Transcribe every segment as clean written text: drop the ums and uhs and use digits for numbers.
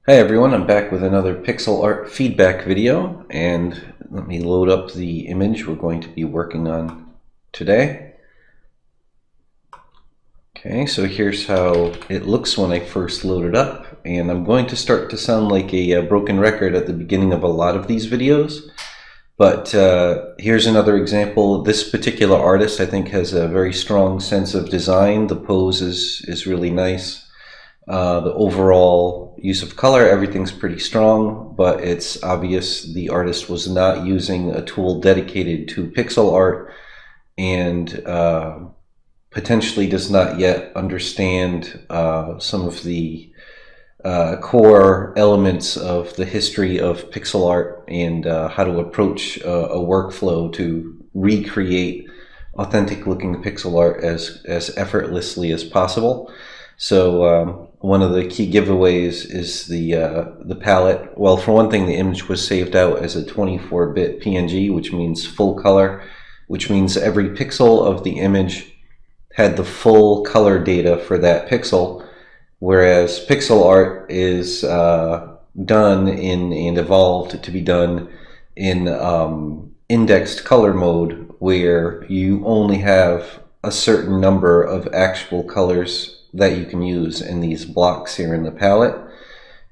Hi everyone, I'm back with another pixel art feedback video, and let me load up the image we're going to be working on today. Okay, so here's how it looks when I first load it up, and I'm going to start to sound like a broken record at the beginning of a lot of these videos, but here's another example. This particular artist I think has a very strong sense of design. The pose is really nice. The overall use of color, everything's pretty strong, but it's obvious the artist was not using a tool dedicated to pixel art and potentially does not yet understand some of the core elements of the history of pixel art and how to approach a workflow to recreate authentic looking pixel art as effortlessly as possible. So one of the key giveaways is the palette. Well, for one thing, the image was saved out as a 24-bit PNG, which means full color, which means every pixel of the image had the full color data for that pixel, whereas pixel art is done in and evolved to be done in indexed color mode, where you only have a certain number of actual colors that you can use in these blocks here in the palette,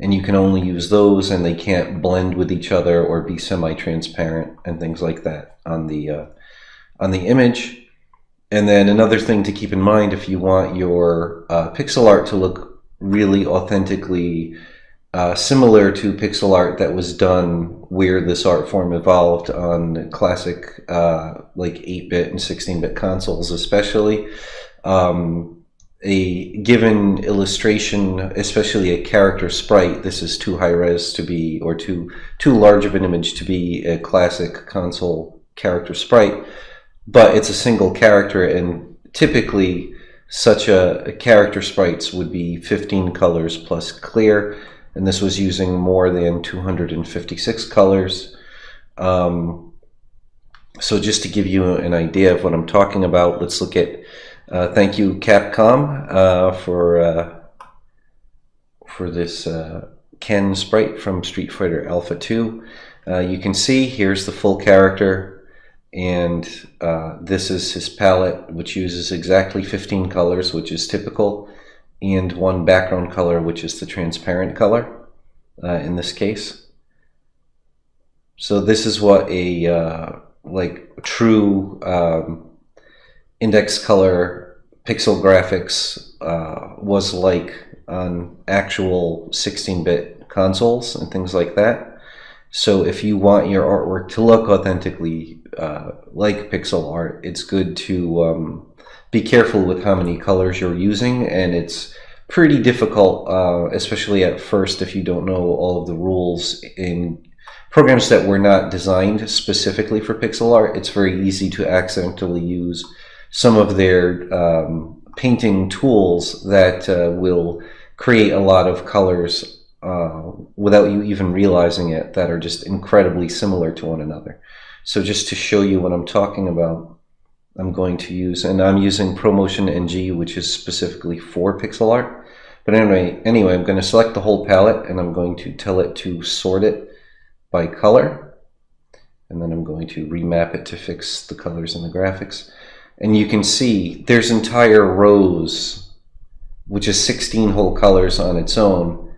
and you can only use those, and they can't blend with each other or be semi-transparent and things like that on the image. And then another thing to keep in mind, if you want your pixel art to look really authentically similar to pixel art that was done where this art form evolved on classic like 8-bit and 16-bit consoles especially, a given illustration, especially a character sprite, this is too high res to be, or too large of an image to be a classic console character sprite, but it's a single character, and typically such a character sprites would be 15 colors plus clear, and this was using more than 256 colors. So just to give you an idea of what I'm talking about, let's look at thank you Capcom for this Ken sprite from Street Fighter Alpha 2. You can see here's the full character, and this is his palette, which uses exactly 15 colors, which is typical, and one background color, which is the transparent color in this case. So this is what a like true index color pixel graphics was like on actual 16-bit consoles and things like that. So if you want your artwork to look authentically like pixel art, it's good to be careful with how many colors you're using, and it's pretty difficult, especially at first if you don't know all of the rules in programs that were not designed specifically for pixel art. It's very easy to accidentally use some of their painting tools that will create a lot of colors without you even realizing it, that are just incredibly similar to one another. So just to show you what I'm talking about, I'm going to use, and I'm using ProMotion NG, which is specifically for pixel art. But anyway, I'm going to select the whole palette, and I'm going to tell it to sort it by color, and then I'm going to remap it to fix the colors in the graphics. And you can see there's entire rows, which is 16 whole colors on its own,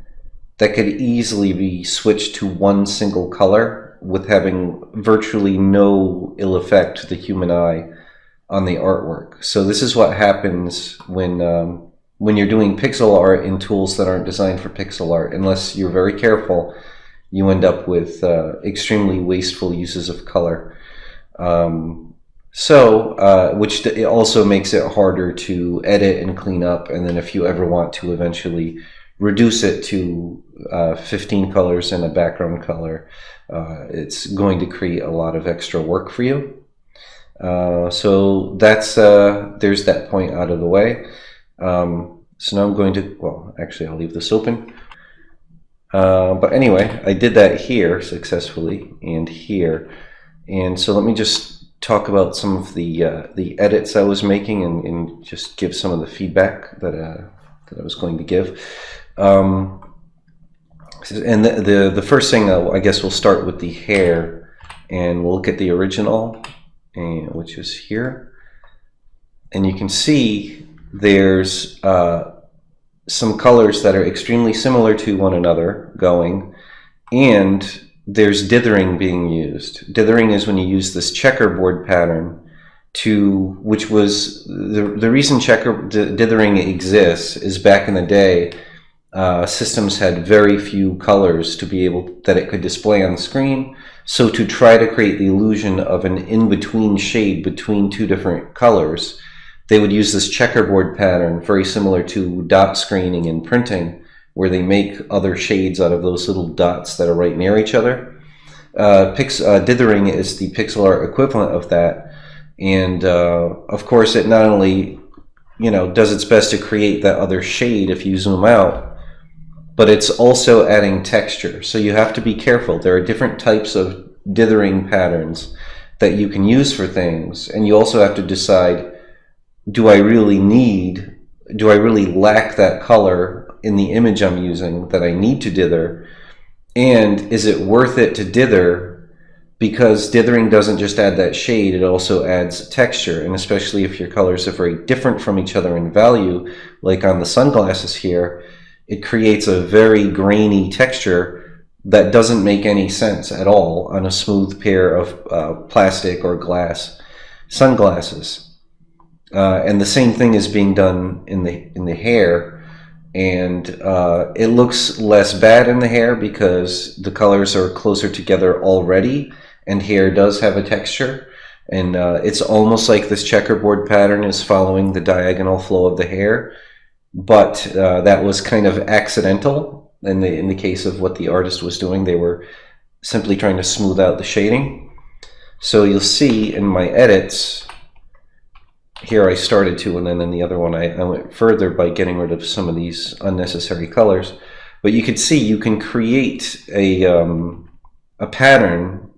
that could easily be switched to one single color with having virtually no ill effect to the human eye on the artwork. So this is what happens when you're doing pixel art in tools that aren't designed for pixel art. Unless you're very careful, you end up with extremely wasteful uses of color. Which also makes it harder to edit and clean up, and then if you ever want to eventually reduce it to 15 colors and a background color, it's going to create a lot of extra work for you. So that's there's that point out of the way. So now I'm going to, well, actually I'll leave this open. But anyway, I did that here successfully and here, and so let me just talk about some of the edits I was making and just give some of the feedback that I was going to give. And the first thing, I guess we'll start with the hair, and we'll look at the original, which is here. And you can see there's some colors that are extremely similar to one another going, and there's dithering being used. Dithering is when you use this checkerboard pattern which was the reason dithering exists is back in the day, systems had very few colors that it could display on the screen. So to try to create the illusion of an in-between shade between two different colors, they would use this checkerboard pattern, very similar to dot screening in printing, where they make other shades out of those little dots that are right near each other. Dithering is the pixel art equivalent of that. And of course, it not only does its best to create that other shade if you zoom out, but it's also adding texture. So you have to be careful. There are different types of dithering patterns that you can use for things, and you also have to decide, do I really lack that color in the image I'm using that I need to dither? And is it worth it to dither? Because dithering doesn't just add that shade, it also adds texture. And especially if your colors are very different from each other in value, like on the sunglasses here, it creates a very grainy texture that doesn't make any sense at all on a smooth pair of plastic or glass sunglasses. And the same thing is being done in the hair, and it looks less bad in the hair because the colors are closer together already, and hair does have a texture, and it's almost like this checkerboard pattern is following the diagonal flow of the hair, but that was kind of accidental in the case of what the artist was doing. They were simply trying to smooth out the shading. So you'll see in my edits, here I started to, and then in the other one I went further by getting rid of some of these unnecessary colors. But you can see you can create a pattern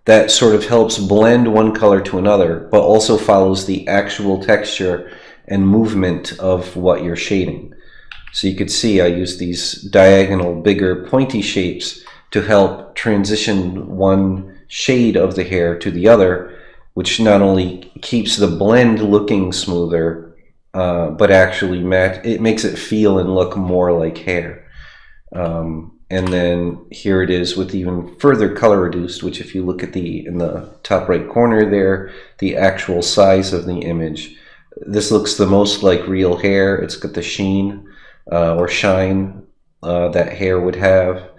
that sort of helps blend one color to another, but also follows the actual texture and movement of what you're shading. So you could see I use these diagonal, bigger, pointy shapes to help transition one shade of the hair to the other, which not only keeps the blend looking smoother, but actually it makes it feel and look more like hair. And then here it is with even further color reduced, which if you look at in the top right corner there, the actual size of the image, this looks the most like real hair. It's got the sheen or shine that hair would have,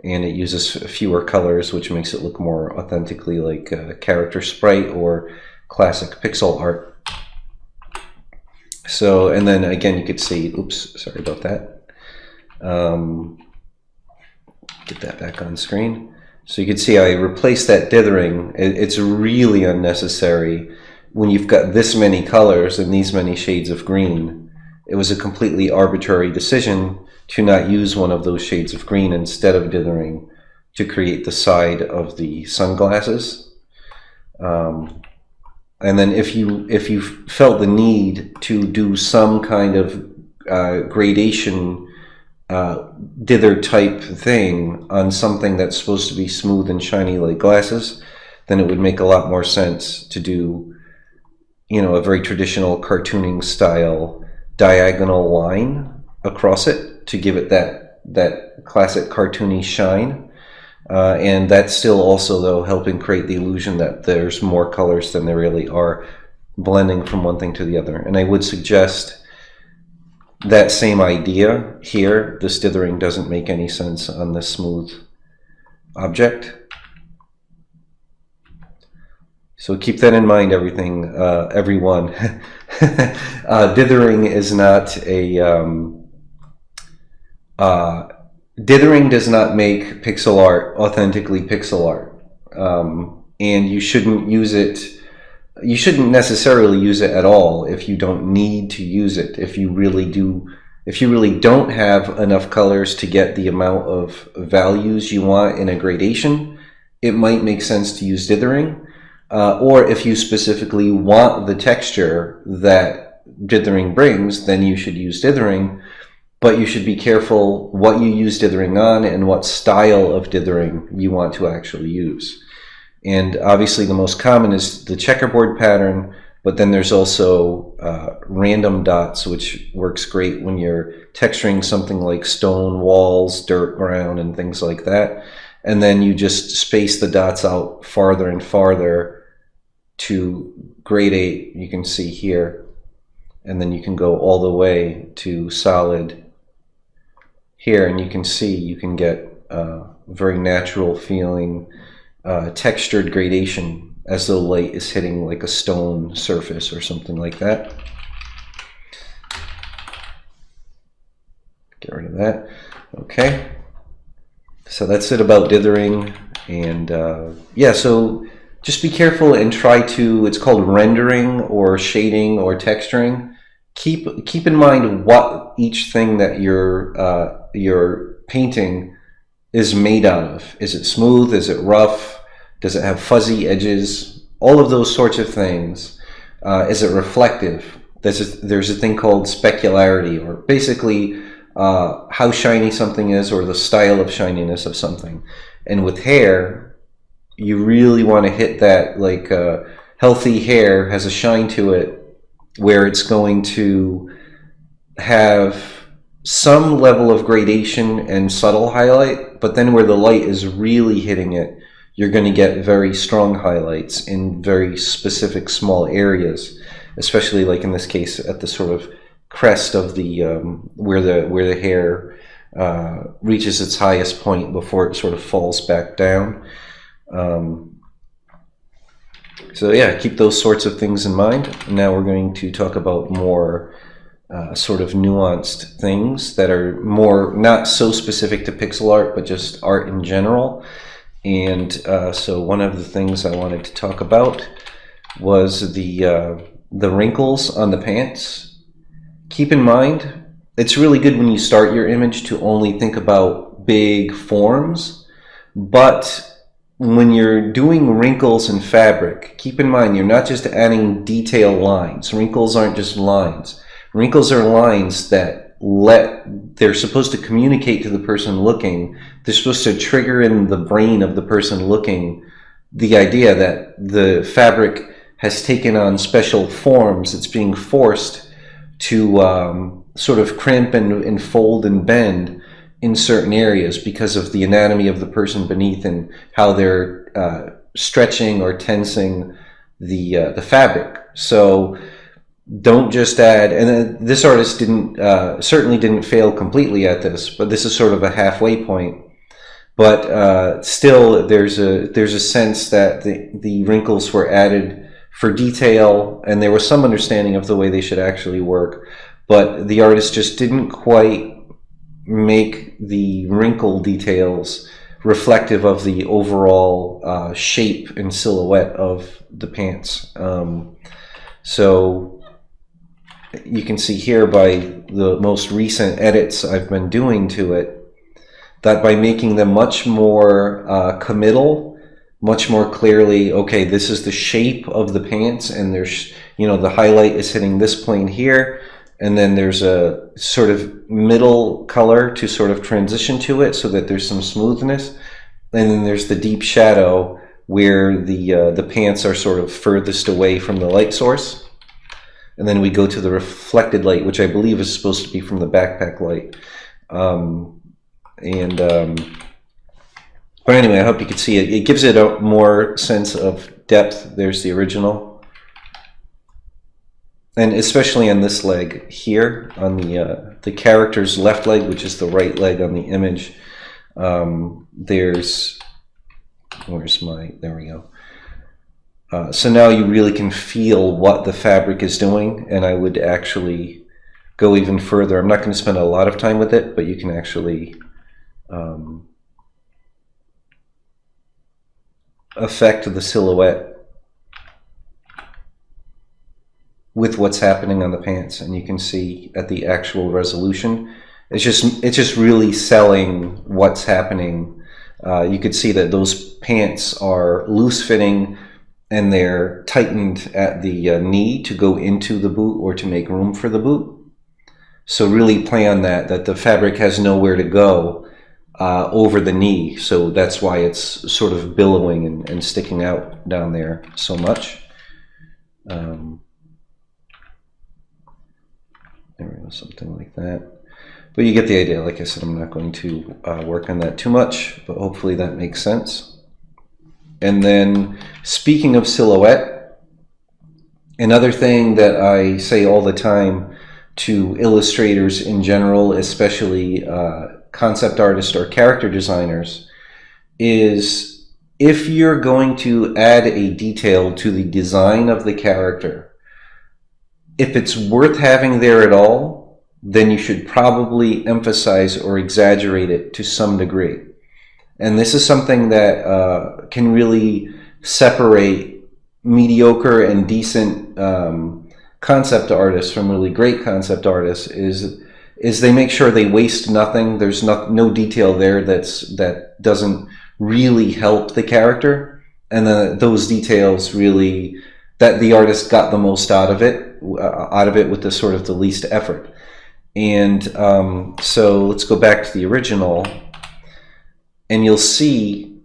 and it uses fewer colors, which makes it look more authentically like a character sprite or classic pixel art. So, and then again, you could see, oops, sorry about that. Get that back on screen. So you can see I replaced that dithering. It's really unnecessary when you've got this many colors and these many shades of green. It was a completely arbitrary decision to not use one of those shades of green instead of dithering to create the side of the sunglasses. And then if you felt the need to do some kind of gradation dither type thing on something that's supposed to be smooth and shiny like glasses, then it would make a lot more sense to do, a very traditional cartooning style diagonal line across it to give it that classic cartoony shine. And that's still also, though, helping create the illusion that there's more colors than there really are, blending from one thing to the other. And I would suggest that same idea here. This dithering doesn't make any sense on this smooth object. So keep that in mind, everyone. Dithering is not dithering does not make pixel art authentically pixel art, and you shouldn't use it. You shouldn't necessarily use it at all if you don't need to use it. If you really don't have enough colors to get the amount of values you want in a gradation, it might make sense to use dithering. Or if you specifically want the texture that dithering brings, then you should use dithering. but you should be careful what you use dithering on and what style of dithering you want to actually use. And obviously the most common is the checkerboard pattern, but then there's also random dots, which works great when you're texturing something like stone walls, dirt ground, and things like that. And then you just space the dots out farther and farther to grade 8, you can see here. And then you can go all the way to solid here, and you can see you can get very natural feeling textured gradation as though light is hitting like a stone surface or something like that. Get rid of that. Okay, so that's it about dithering. And yeah, so just be careful and try to, it's called rendering or shading or texturing. Keep in mind what each thing that you're painting is made out of. Is it smooth? Is it rough? Does it have fuzzy edges? All of those sorts of things. Is it reflective? There's a thing called specularity, or basically how shiny something is, or the style of shininess of something. And with hair, you really want to hit that, like healthy hair has a shine to it where it's going to have some level of gradation and subtle highlight, but then where the light is really hitting it, you're going to get very strong highlights in very specific small areas, especially like in this case at the sort of crest of the where the hair reaches its highest point before it sort of falls back down. So yeah, keep those sorts of things in mind. Now we're going to talk about more sort of nuanced things that are more not so specific to pixel art, but just art in general. And so one of the things I wanted to talk about was the wrinkles on the pants. Keep in mind, it's really good when you start your image to only think about big forms, but when you're doing wrinkles in fabric, keep in mind you're not just adding detail lines. Wrinkles aren't just lines. Wrinkles are lines that they're supposed to communicate to the person looking. They're supposed to trigger in the brain of the person looking the idea that the fabric has taken on special forms. It's being forced to sort of crimp and fold and bend in certain areas because of the anatomy of the person beneath and how they're stretching or tensing the fabric. So don't just add, and this artist certainly didn't fail completely at this, but this is sort of a halfway point. But still, there's a sense that the wrinkles were added for detail, and there was some understanding of the way they should actually work. But the artist just didn't quite make the wrinkle details reflective of the overall shape and silhouette of the pants. So you can see here by the most recent edits I've been doing to it that by making them much more committal, much more clearly, okay, this is the shape of the pants, and there's, you know, the highlight is hitting this plane here, and then there's a sort of middle color to sort of transition to it so that there's some smoothness, and then there's the deep shadow where the pants are sort of furthest away from the light source. And then we go to the reflected light, which I believe is supposed to be from the backpack light. But anyway, I hope you can see it. It gives it a more sense of depth. There's the original. And especially on this leg here, on the character's left leg, which is the right leg on the image, there we go. So now you really can feel what the fabric is doing, and I would actually go even further. I'm not going to spend a lot of time with it, but you can actually affect the silhouette with what's happening on the pants, and you can see at the actual resolution, it's just really selling what's happening. You could see that those pants are loose fitting, and they're tightened at the knee to go into the boot or to make room for the boot. So really play on that the fabric has nowhere to go over the knee. So that's why it's sort of billowing and sticking out down there so much. There we go, something like that. But you get the idea. Like I said, I'm not going to work on that too much, but hopefully that makes sense. And then, speaking of silhouette, another thing that I say all the time to illustrators in general, especially concept artists or character designers, is if you're going to add a detail to the design of the character, if it's worth having there at all, then you should probably emphasize or exaggerate it to some degree. And this is something that can really separate mediocre and decent concept artists from really great concept artists, is they make sure they waste nothing. There's no detail there that doesn't really help the character, and then those details really, that the artist got the most out of it with the sort of the least effort. And so let's go back to the original, and you'll see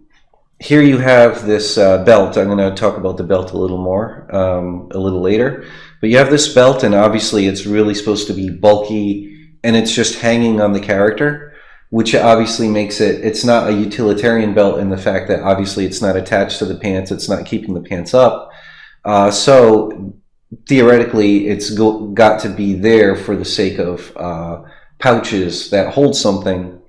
here you have this belt. I'm going to talk about the belt a little more a little later, but you have this belt, and obviously it's really supposed to be bulky, and it's just hanging on the character, which obviously makes it's not a utilitarian belt in the fact that obviously it's not attached to the pants, it's not keeping the pants up. So theoretically, it's got to be there for the sake of pouches that hold something,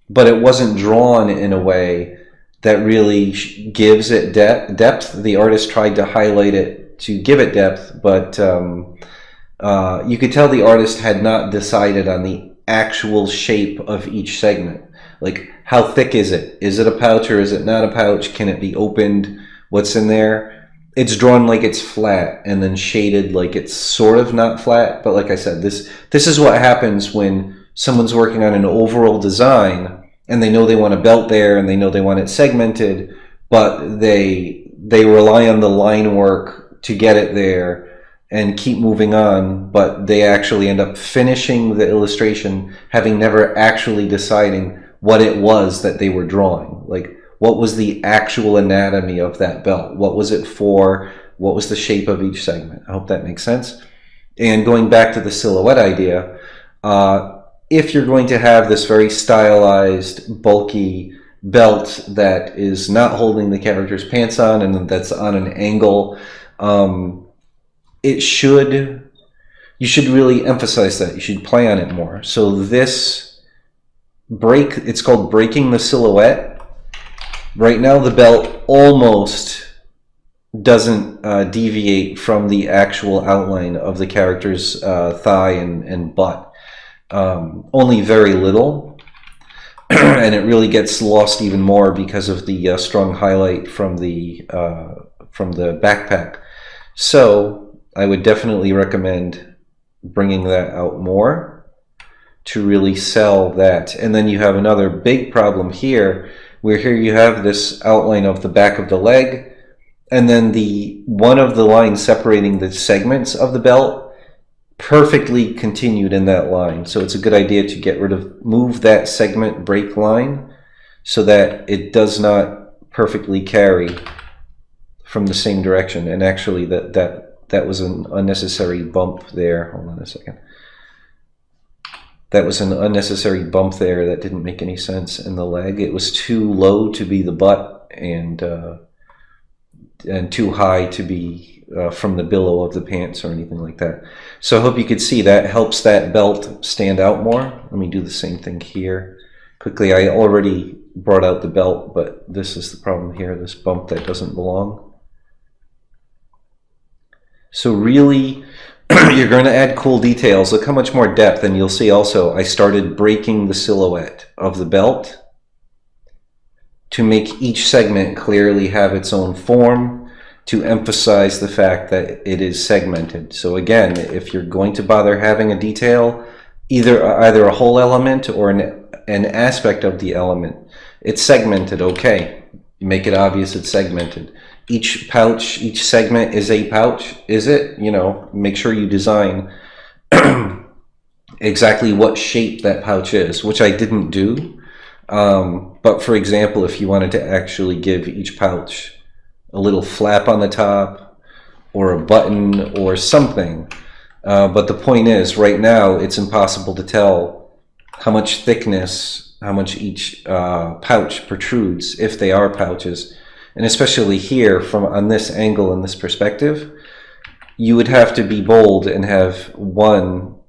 but it wasn't drawn in a way that really gives it depth. The artist tried to highlight it to give it depth, but you could tell the artist had not decided on the actual shape of each segment. Like, how thick is it? Is it a pouch or is it not a pouch? Can it be opened? What's in there? It's drawn like it's flat and then shaded like it's sort of not flat. But like I said, this is what happens when someone's working on an overall design and they know they want a belt there and they know they want it segmented, but they rely on the line work to get it there and keep moving on, but they actually end up finishing the illustration having never actually deciding what it was that they were drawing. Like, what was the actual anatomy of that belt? What was it for? What was the shape of each segment? I hope that makes sense. And going back to the silhouette idea, if you're going to have this very stylized, bulky belt that is not holding the character's pants on and that's on an angle, you should really emphasize that. You should play on it more. So this it's called breaking the silhouette. Right now the belt almost doesn't deviate from the actual outline of the character's thigh and butt. Only very little. And it really gets lost even more because of the strong highlight from the backpack. So I would definitely recommend bringing that out more to really sell that. And then you have another big problem here, where here you have this outline of the back of the leg, and then one of the lines separating the segments of the belt perfectly continued in that line. So it's a good idea to move that segment break line so that it does not perfectly carry from the same direction. And actually that was an unnecessary bump there. Hold on a second. That was an unnecessary bump there that didn't make any sense in the leg. It was too low to be the butt and too high to be from the billow of the pants or anything like that. So I hope you could see that helps that belt stand out more. Let me do the same thing here. Quickly, I already brought out the belt, but this is the problem here, this bump that doesn't belong. So really, you're going to add cool details. Look how much more depth, and you'll see also I started breaking the silhouette of the belt to make each segment clearly have its own form, to emphasize the fact that it is segmented. So again, if you're going to bother having a detail, either a whole element or an aspect of the element, it's segmented, okay. Make it obvious it's segmented. Each pouch, each segment is a pouch, is it? You know, make sure you design exactly what shape that pouch is, which I didn't do. But for example, if you wanted to actually give each pouch a little flap on the top or a button or something. But the point is, right now, it's impossible to tell how much thickness, how much each pouch protrudes, if they are pouches. And especially here, from on this angle and this perspective, you would have to be bold and have one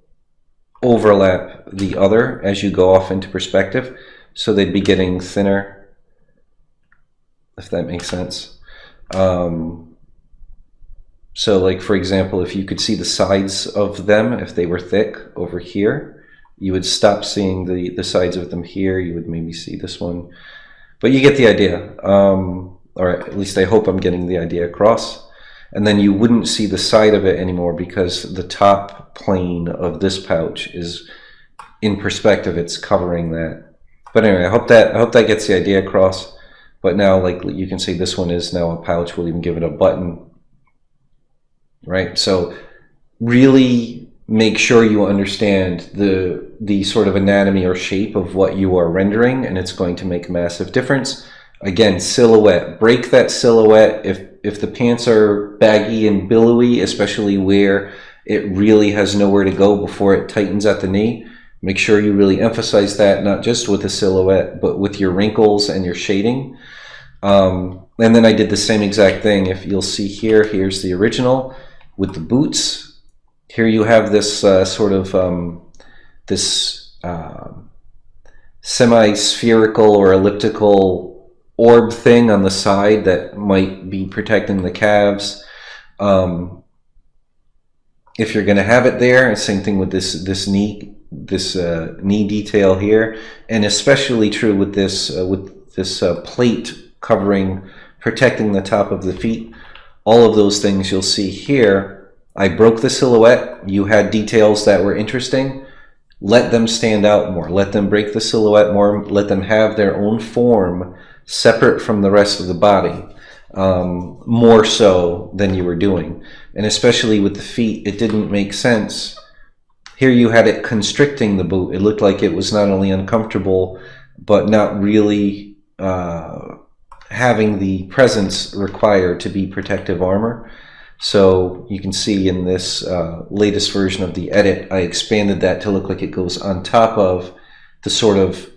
overlap the other as you go off into perspective. So they'd be getting thinner, if that makes sense. So like, for example, if you could see the sides of them, if they were thick over here, you would stop seeing the sides of them here. You would maybe see this one. But you get the idea. Or at least I hope I'm getting the idea across. And then you wouldn't see the side of it anymore because the top plane of this pouch is in perspective. It's covering that. But anyway, I hope that gets the idea across. But now, like, you can see this one is now a pouch. We'll even give it a button. Right? So really make sure you understand the sort of anatomy or shape of what you are rendering, and it's going to make a massive difference. Again, silhouette. Break that silhouette. If the pants are baggy and billowy, especially where it really has nowhere to go before it tightens at the knee, make sure you really emphasize that, not just with the silhouette, but with your wrinkles and your shading. And then I did the same exact thing. If you'll see here, here's the original with the boots. Here you have this sort of semi-spherical or elliptical orb thing on the side that might be protecting the calves. If you're going to have it there, same thing with this knee detail here, and especially true with this plate covering, protecting the top of the feet. All of those things you'll see here. I broke the silhouette. You had details that were interesting. Let them stand out more. Let them break the silhouette more. Let them have their own form separate from the rest of the body, more so than you were doing. And especially with the feet, it didn't make sense. Here you had it constricting the boot. It looked like it was not only uncomfortable, but not really having the presence required to be protective armor. So you can see in this latest version of the edit, I expanded that to look like it goes on top of the sort of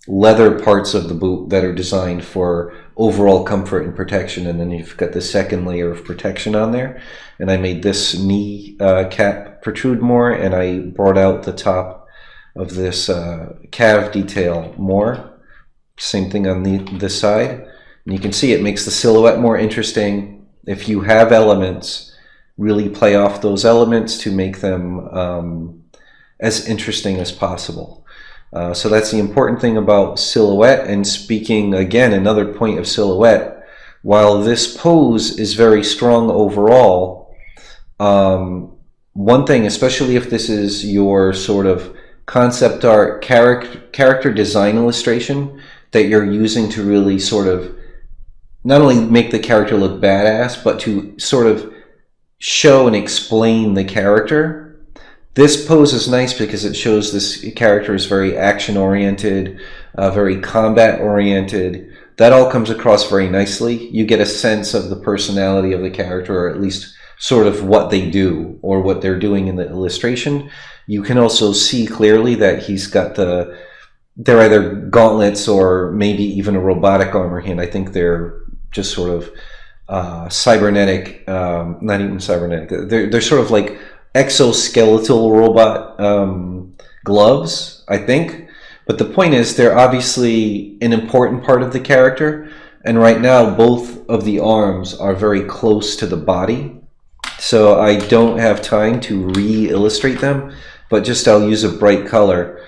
leather parts of the boot that are designed for overall comfort and protection, and then you've got the second layer of protection on there. And I made this knee cap protrude more, and I brought out the top of this calf detail more. Same thing on this side. And you can see it makes the silhouette more interesting. If you have elements, really play off those elements to make them as interesting as possible. So that's the important thing about silhouette. And speaking again, another point of silhouette, while this pose is very strong overall, one thing, especially if this is your sort of concept art character design illustration that you're using to really sort of not only make the character look badass, but to sort of show and explain the character. This pose is nice because it shows this character is very action-oriented, very combat-oriented. That all comes across very nicely. You get a sense of the personality of the character, or at least sort of what they do or what they're doing in the illustration. You can also see clearly that he's got they're either gauntlets or maybe even a robotic armor hand. I think they're just sort of cybernetic, not even cybernetic. They're sort of like exoskeletal robot gloves, I think. But the point is, they're obviously an important part of the character. And right now, both of the arms are very close to the body. So I don't have time to re-illustrate them, but just I'll use a bright color.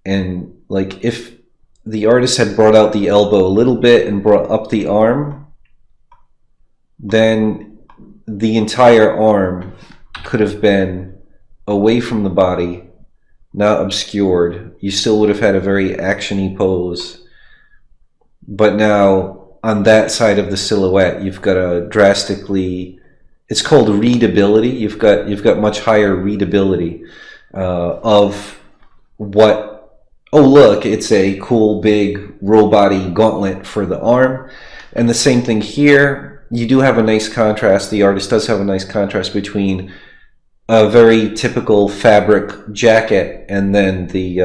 And like if the artist had brought out the elbow a little bit and brought up the arm, then the entire arm could have been away from the body, not obscured. You still would have had a very action-y pose. But now on that side of the silhouette, you've got a drastically, it's called readability. You've got much higher readability of what, oh look, it's a cool big robot-y gauntlet for the arm. And the same thing here. You do have a nice contrast. The artist does have a nice contrast between a very typical fabric jacket and then the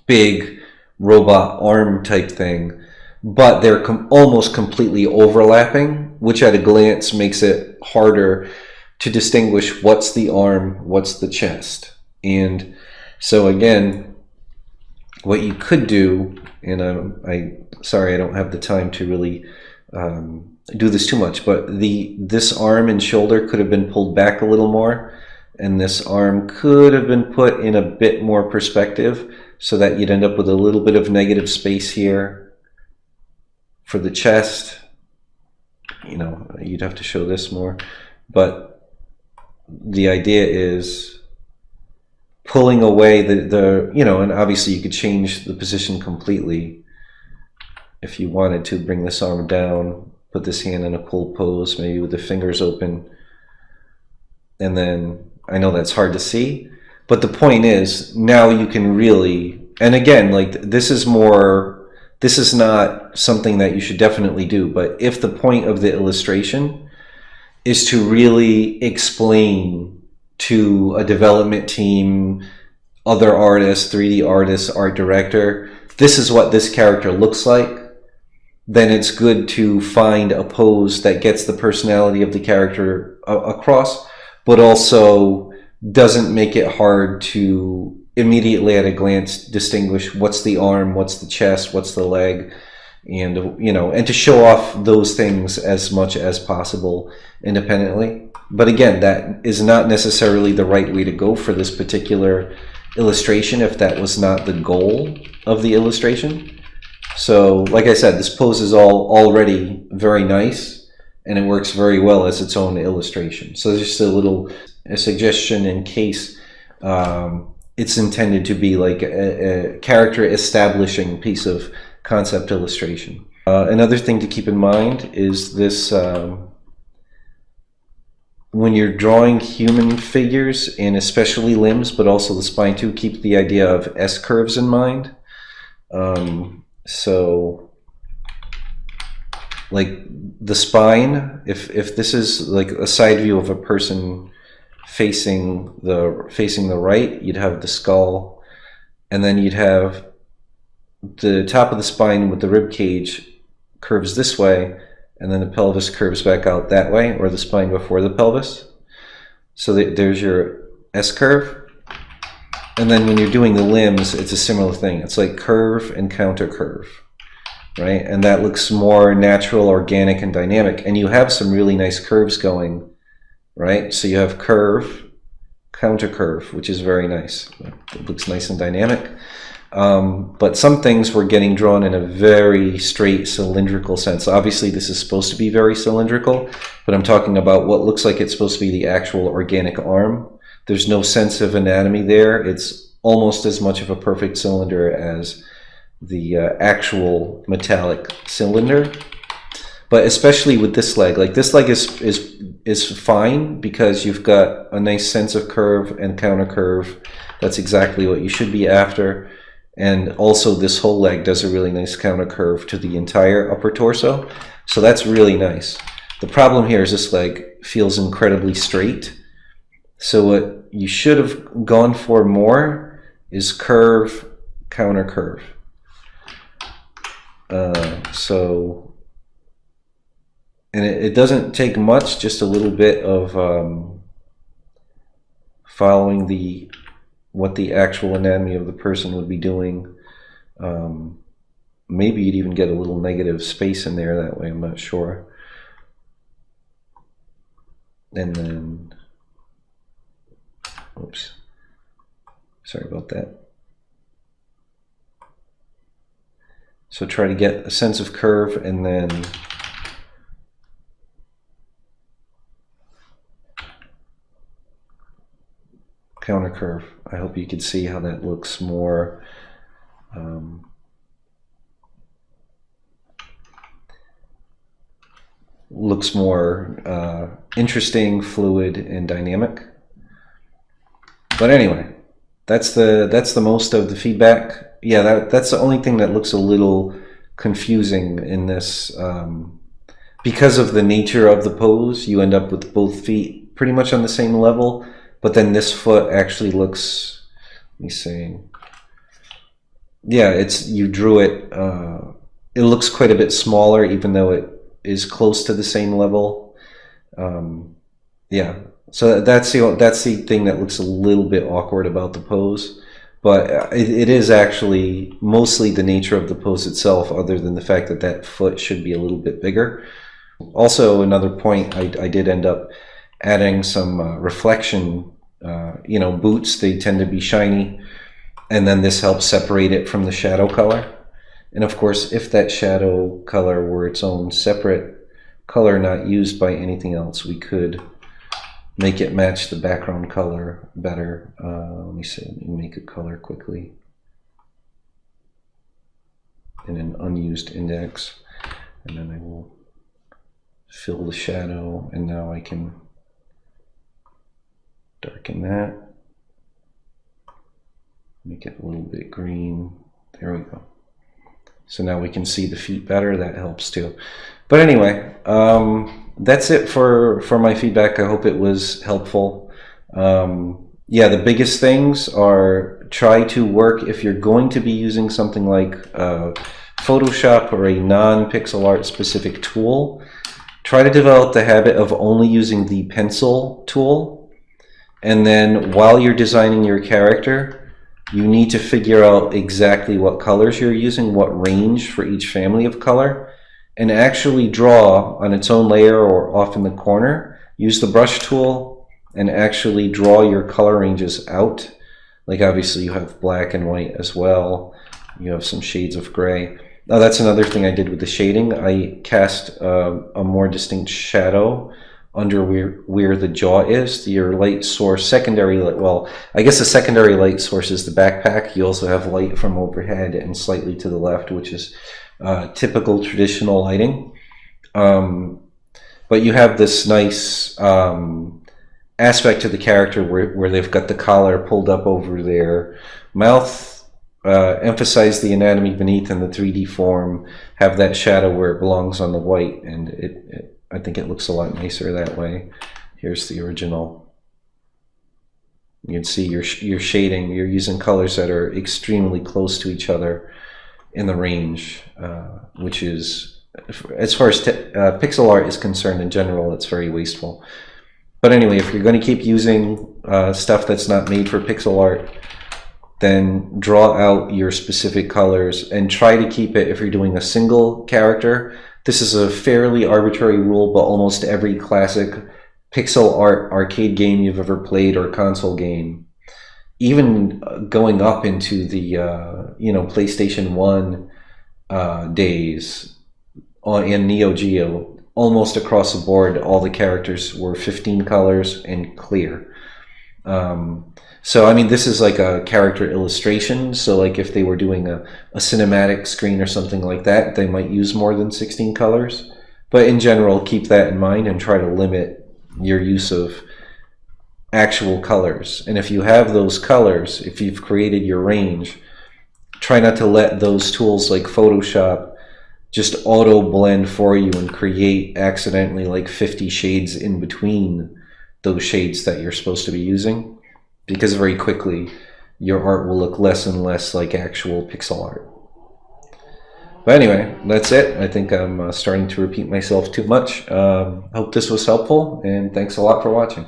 big robot arm type thing, but they're almost completely overlapping, which at a glance makes it harder to distinguish what's the arm, what's the chest. And so again, what you could do, and sorry I don't have the time to really do this too much, but this arm and shoulder could have been pulled back a little more, and this arm could have been put in a bit more perspective, so that you'd end up with a little bit of negative space here for the chest. You know, you'd have to show this more, but the idea is pulling away the you know, and obviously you could change the position completely if you wanted to. Bring this arm down, put this hand in a cool pose, maybe with the fingers open, and then I know that's hard to see, but the point is now you can really, and again, like this is not something that you should definitely do, but if the point of the illustration is to really explain to a development team, other artists, 3D artists, art director, this is what this character looks like, then it's good to find a pose that gets the personality of the character across, but also doesn't make it hard to immediately at a glance distinguish what's the arm, what's the chest, what's the leg, and you know, and to show off those things as much as possible independently. But again, that is not necessarily the right way to go for this particular illustration if that was not the goal of the illustration. So like I said, this pose is already very nice, and it works very well as its own illustration. So just a suggestion in case it's intended to be like a character establishing piece of concept illustration. Another thing to keep in mind is this, when you're drawing human figures, and especially limbs, but also the spine too, keep the idea of S-curves in mind. So like the spine, if this is like a side view of a person facing the right, you'd have the skull, and then you'd have the top of the spine with the rib cage curves this way, and then the pelvis curves back out that way, or the spine before the pelvis. So there's your S curve. And then when you're doing the limbs, it's a similar thing. It's like curve and counter curve, right? And that looks more natural, organic, and dynamic. And you have some really nice curves going, right? So you have curve, counter curve, which is very nice. It looks nice and dynamic. But some things were getting drawn in a very straight cylindrical sense. Obviously this is supposed to be very cylindrical, but I'm talking about what looks like it's supposed to be the actual organic arm. There's no sense of anatomy there. It's almost as much of a perfect cylinder as the actual metallic cylinder. But especially with this leg, like this leg is fine because you've got a nice sense of curve and counter curve. That's exactly what you should be after. And also this whole leg does a really nice counter curve to the entire upper torso. So that's really nice. The problem here is this leg feels incredibly straight. So what you should have gone for more is curve, counter curve. And it doesn't take much, just a little bit of following what the actual anatomy of the person would be doing. Maybe you'd even get a little negative space in there that way, I'm not sure. And then, oops, sorry about that. So try to get a sense of curve and then counter curve. I hope you can see how that looks more interesting, fluid, and dynamic. But anyway, that's the most of the feedback. Yeah, that's the only thing that looks a little confusing in this. Because of the nature of the pose, you end up with both feet pretty much on the same level, but then this foot actually looks, let me see. Yeah, you drew it, it looks quite a bit smaller even though it is close to the same level. Yeah, so that's the thing that looks a little bit awkward about the pose, but it is actually mostly the nature of the pose itself, other than the fact that that foot should be a little bit bigger. Also, another point, I did end up adding some reflection. Boots, they tend to be shiny, and then this helps separate it from the shadow color. And of course, if that shadow color were its own separate color, not used by anything else, we could make it match the background color better. Let me see, let me make a color quickly in an unused index, and then I will fill the shadow, and now I can darken that, make it a little bit green. There we go. So now we can see the feet better. That helps too. But anyway, that's it for my feedback. I hope it was helpful. Yeah, the biggest things are, try to work, if you're going to be using something like Photoshop or a non-pixel art specific tool, try to develop the habit of only using the pencil tool. And then while you're designing your character, you need to figure out exactly what colors you're using, what range for each family of color, and actually draw on its own layer or off in the corner. Use the brush tool and actually draw your color ranges out. Like obviously you have black and white as well. You have some shades of gray. Now that's another thing I did with the shading. I cast a more distinct shadow under where the jaw is. Your light source, secondary light, well, I guess the secondary light source is the backpack. You also have light from overhead and slightly to the left, which is typical traditional lighting. But you have this nice aspect to the character where they've got the collar pulled up over their mouth. Emphasize the anatomy beneath and the 3D form, have that shadow where it belongs on the white, and I think it looks a lot nicer that way. Here's the original. You can see your shading, you're using colors that are extremely close to each other in the range, which is, as far as pixel art is concerned in general, it's very wasteful. But anyway, if you're going to keep using stuff that's not made for pixel art, then draw out your specific colors and try to keep it, if you're doing a single character. This is a fairly arbitrary rule, but almost every classic pixel art arcade game you've ever played or console game, even going up into the PlayStation 1 days in Neo Geo, almost across the board, all the characters were 15 colors and clear. So I mean, this is like a character illustration, so like if they were doing a cinematic screen or something like that, they might use more than 16 colors. But in general, keep that in mind and try to limit your use of actual colors. And if you have those colors, if you've created your range, try not to let those tools like Photoshop just auto blend for you and create accidentally like 50 shades in between those shades that you're supposed to be using, because very quickly your art will look less and less like actual pixel art. But anyway, that's it. I think I'm starting to repeat myself too much. Hope this was helpful, and thanks a lot for watching.